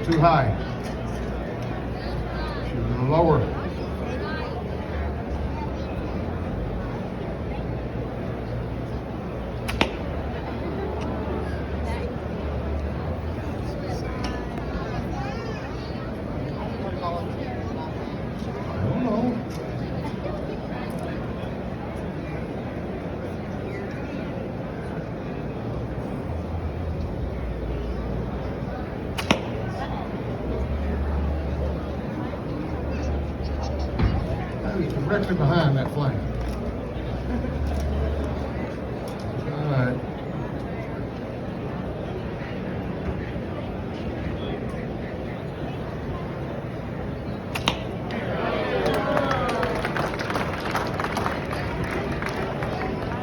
too high. She's a little lower. I don't know. Directly behind that flame. All right.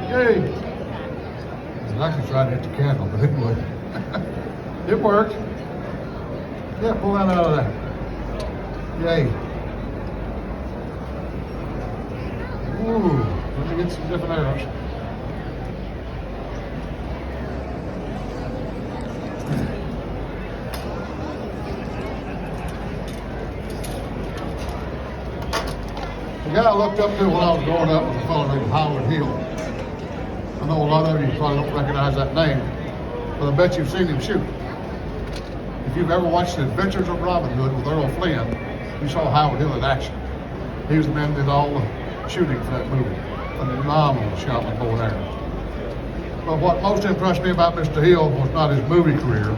Yay! I actually tried to hit the candle, but it wouldn't. It worked. Yeah, pull that out of there. Yay. Ooh, let me get some different arrows. The guy I looked up to when I was growing up was a fellow named Howard Hill. I know a lot of you probably don't recognize that name, but I bet you've seen him shoot. If you've ever watched The Adventures of Robin Hood with Earl Flynn, you saw Howard Hill in action. He was the man that did all the shooting for that movie. A phenomenal shot with bow and arrow. But what most impressed me about Mr. Hill was not his movie career,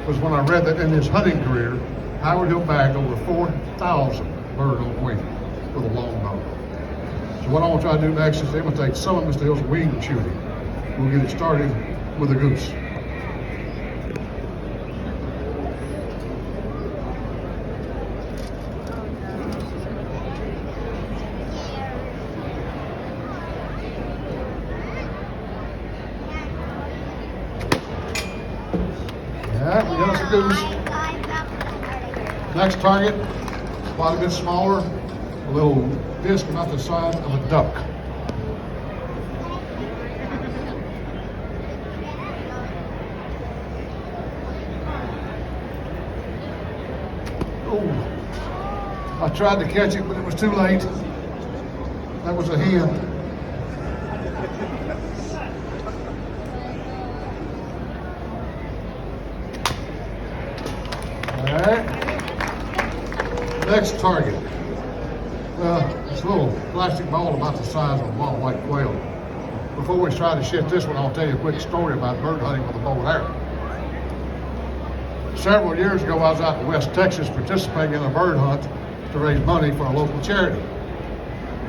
was when I read that in his hunting career, Howard Hill bagged over 4,000 bird on wing with a long bow. So what I want to try to do next is imitate some of Mr. Hill's wing shooting. We'll get it started with a goose. Alright, we got us a goose. Next target, quite a bit smaller, a little disc about the size of a duck. Oh, I tried to catch it, but it was too late. That was a hen. All right. Next target. It's a little plastic ball about the size of a ball white quail. Before we try to shift this one, I'll tell you a quick story about bird hunting with a bow and arrow. Several years ago, I was out in West Texas participating in a bird hunt to raise money for a local charity.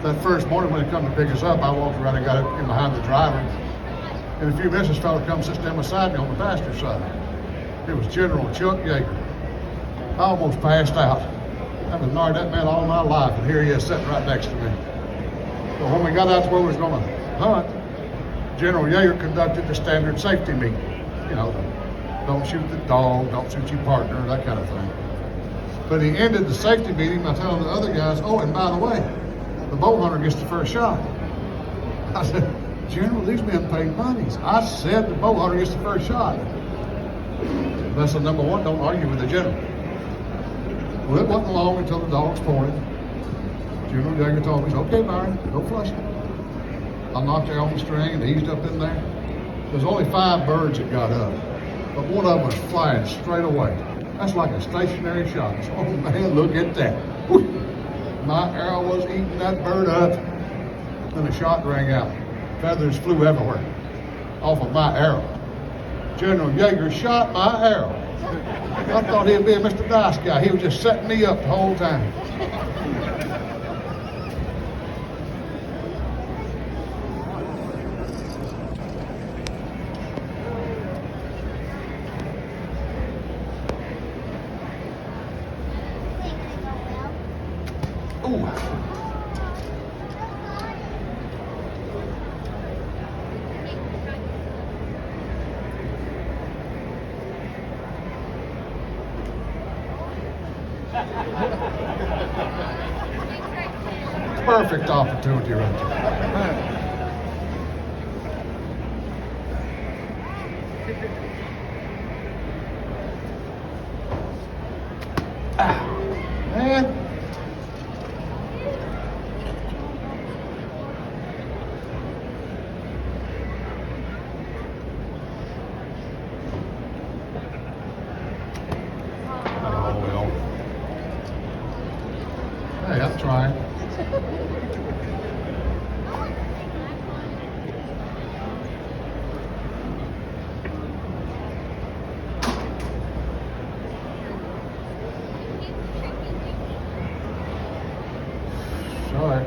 That first morning when they come to pick us up, I walked around and got in behind the driver. In a few minutes, this fellow comes sits down beside me on the passenger side. It was General Chuck Yeager. I almost passed out. I've admired that man all my life, and here he is sitting right next to me. So when we got out to where we was going to hunt, General Yeager conducted the standard safety meeting. You know, don't shoot the dog, don't shoot your partner, that kind of thing. But he ended the safety meeting by telling the other guys, oh, and by the way, the bow hunter gets the first shot. I said, General, these men pay monies. I said the bow hunter gets the first shot. Lesson number one, don't argue with the general. Well, it wasn't long until the dogs pointed. General Yeager told me, okay, Byron, go flush it. I knocked her on the string and eased up in there. There's only 5 birds that got up, but one of them was flying straight away. That's like a stationary shot. So, oh man, look at that. Whew. My arrow was eating that bird up. Then the shot rang out. Feathers flew everywhere off of my arrow. General Yeager shot my arrow. I thought he'd be a Mr. Dice guy. He was just setting me up the whole time. Ooh. Perfect opportunity right there. Ah, man. Oh, well. Hey, I'm trying. Sorry.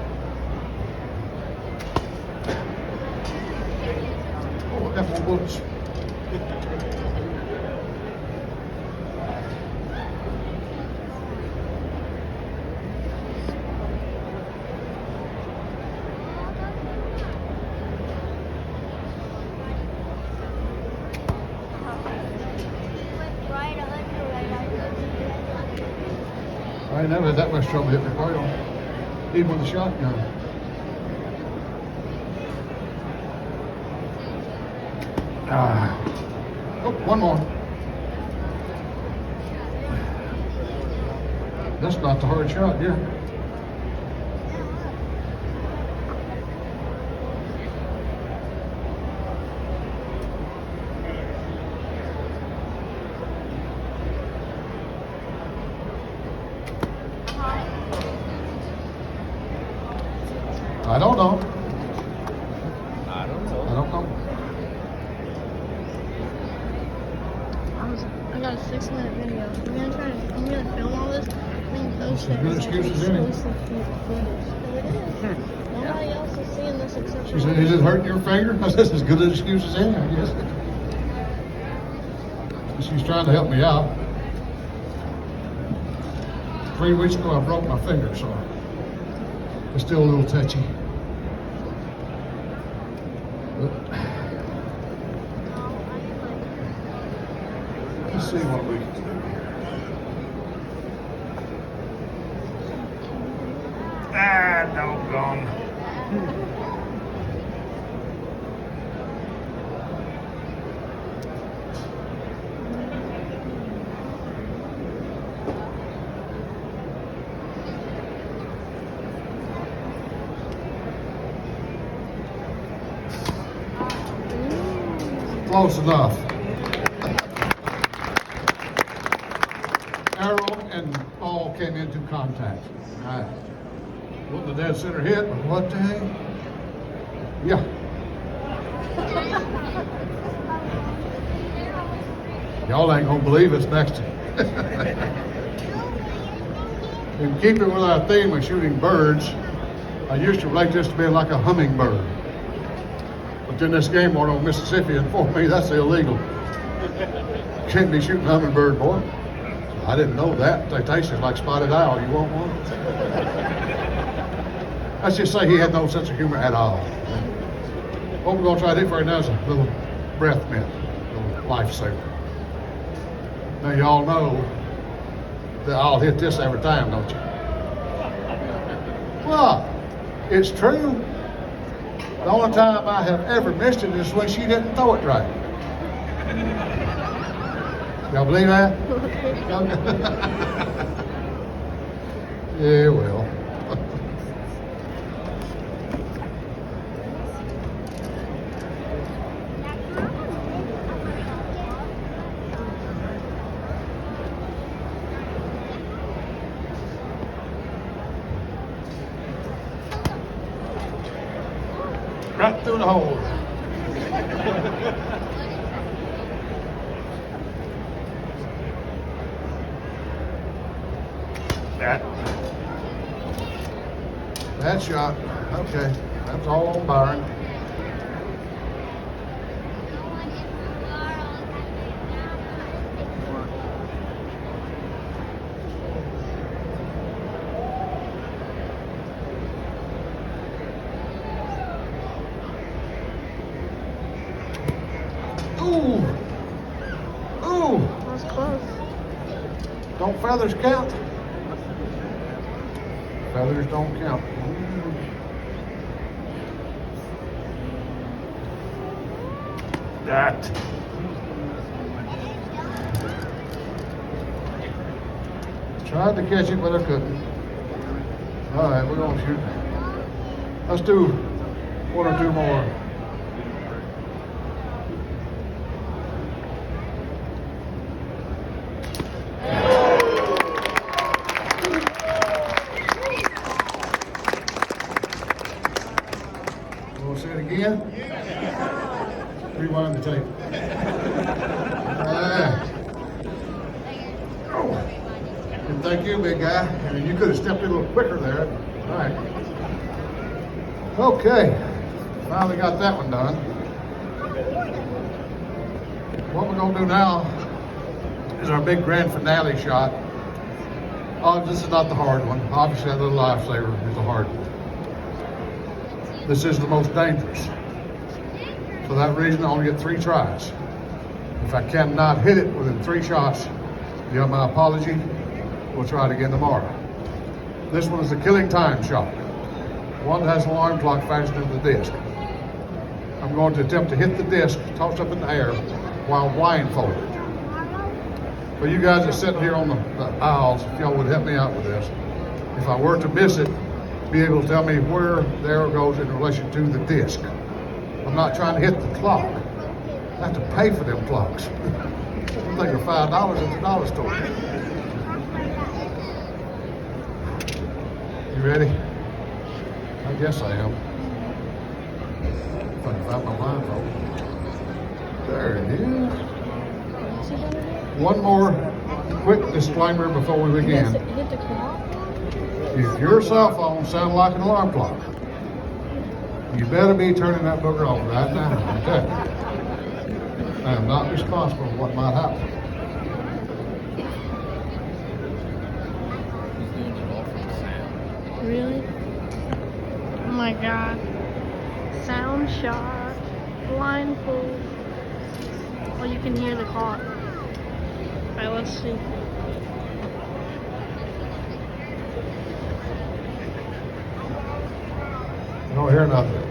Oh, I got more bullets. I ain't never had that much trouble hitting the quail, even with a shotgun. Ah. Oh, one more. That's not the hard shot, yeah. I don't know. I don't know. I got a 6-minute video. I'm gonna film all this and post That's as good excuse as any. Nobody else is seeing this except She said, is it hurting your finger? That's as good an excuse as any, I guess. She's trying to help me out. 3 weeks ago, I broke my finger, so it's still a little touchy. Let's see what we can do here. Ah, doggone. Close enough. Arrow and ball came into contact. All right. Wasn't the dead center hit, but what the heck? Yeah. Y'all ain't gonna believe it's next to In keeping with our theme of shooting birds, I used to relate this to being like a hummingbird. But then this game warden on Mississippi informed me that's illegal. Can't be shooting hummingbird, boy. I didn't know that. They taste just like spotted owl. You want one? Let's just say he had no sense of humor at all. What we're gonna try to do for right now is a little breath mint, a little lifesaver. Now y'all know that I'll hit this every time, don't you? Well, it's true. The only time I have ever missed it is when she didn't throw it right. Y'all believe that? Yeah, well. Right through the hole. That shot. Okay, that's all on Byron. Ooh. Ooh. That's close. Don't feathers count? Feathers don't count. That. Tried to catch it, but I couldn't. All right, we're gonna shoot. Let's do one or two more. We'll say it again. Rewind the tape. And thank you, big guy. I mean, you could have stepped in a little quicker there. All right. Okay. Finally got that one done. What we're gonna do now is our big grand finale shot. Oh, this is not the hard one. Obviously, that little lifesaver is the hard one. This is the most dangerous. For that reason, I only get 3 tries. If I cannot hit it within 3 shots, you have my apology. We'll try it again tomorrow. This one is the killing time shot. One that has an alarm clock fastened into the disc. I'm going to attempt to hit the disc, tossed up in the air, while blindfolded. For you guys that are sitting here on the aisles, if y'all would help me out with this, if I were to miss it, be able to tell me where the arrow goes in relation to the disc. I'm not trying to hit the clock. I have to pay for them clocks. I think they're $5 at the dollar store. You ready? I guess I am. If I can find my blindfold. There it is. One more quick disclaimer before we begin. Hit the clock? If your cell phone sounds like an alarm clock, you better be turning that booger off right now. Okay. I am not responsible for what might happen. Really? Oh my god. Sound shot. Blindfold. Oh, you can hear the clock. Alright, let's see. You don't hear nothing.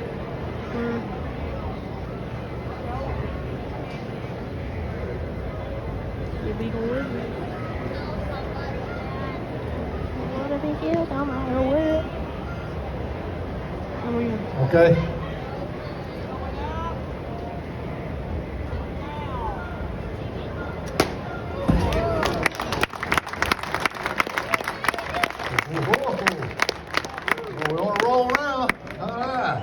You be the wizard. What if he kills? I'm out of it. Oh yeah. Okay? We're on a roll now. All right.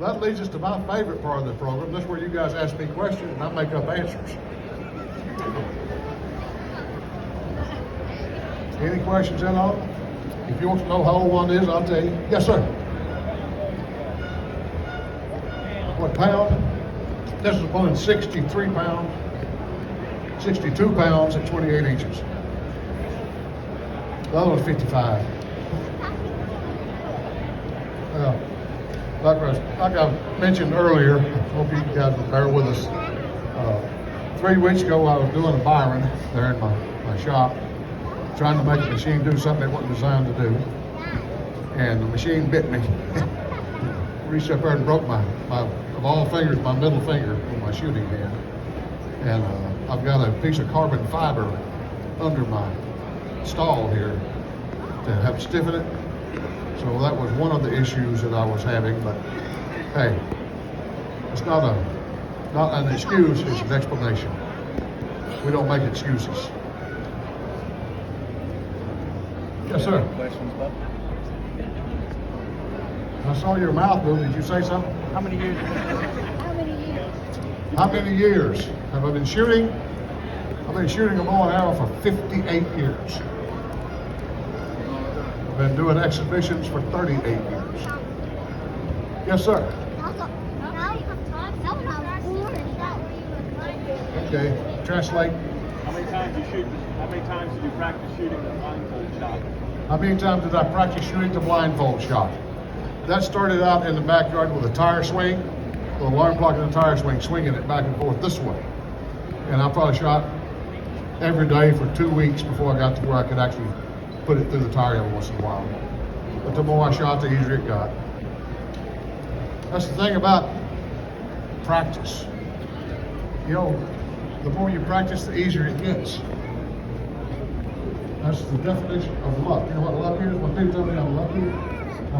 That leads us to my favorite part of the program. This is where you guys ask me questions and I make up answers. Any questions at all? If you want to know how old one is, I'll tell you. Yes, sir. What pound? This is pulling 63 pounds, 62 pounds at 28 inches. The other one's 55. Like I mentioned earlier, hope you guys will bear with us. 3 weeks ago, I was doing a Byron there in my shop, trying to make the machine do something it wasn't designed to do. And the machine bit me. Reached up there and broke my of all fingers, my middle finger with my shooting hand. And I've got a piece of carbon fiber under my stall here to help stiffen it. So that was one of the issues that I was having, but hey, it's not an excuse, it's an explanation. We don't make excuses. Yes, sir. Questions, Bob? I saw your mouth move. Did you say something? How many years? How many years have I been shooting? I've been shooting a bow and arrow for 58 years. I've been doing exhibitions for 38 years. Yes, sir. Okay, translate. How many times did you practice shooting the blindfold shot? How many times did I practice shooting the blindfold shot? That started out in the backyard with a tire swing, with an alarm clock and a tire swing, swinging it back and forth this way. And I probably shot every day for 2 weeks before I got to where I could actually put it through the tire every once in a while. But the more I shot, the easier it got. That's the thing about practice. You know, the more you practice, the easier it gets. That's the definition of luck. You know what luck is? When people tell me I'm lucky,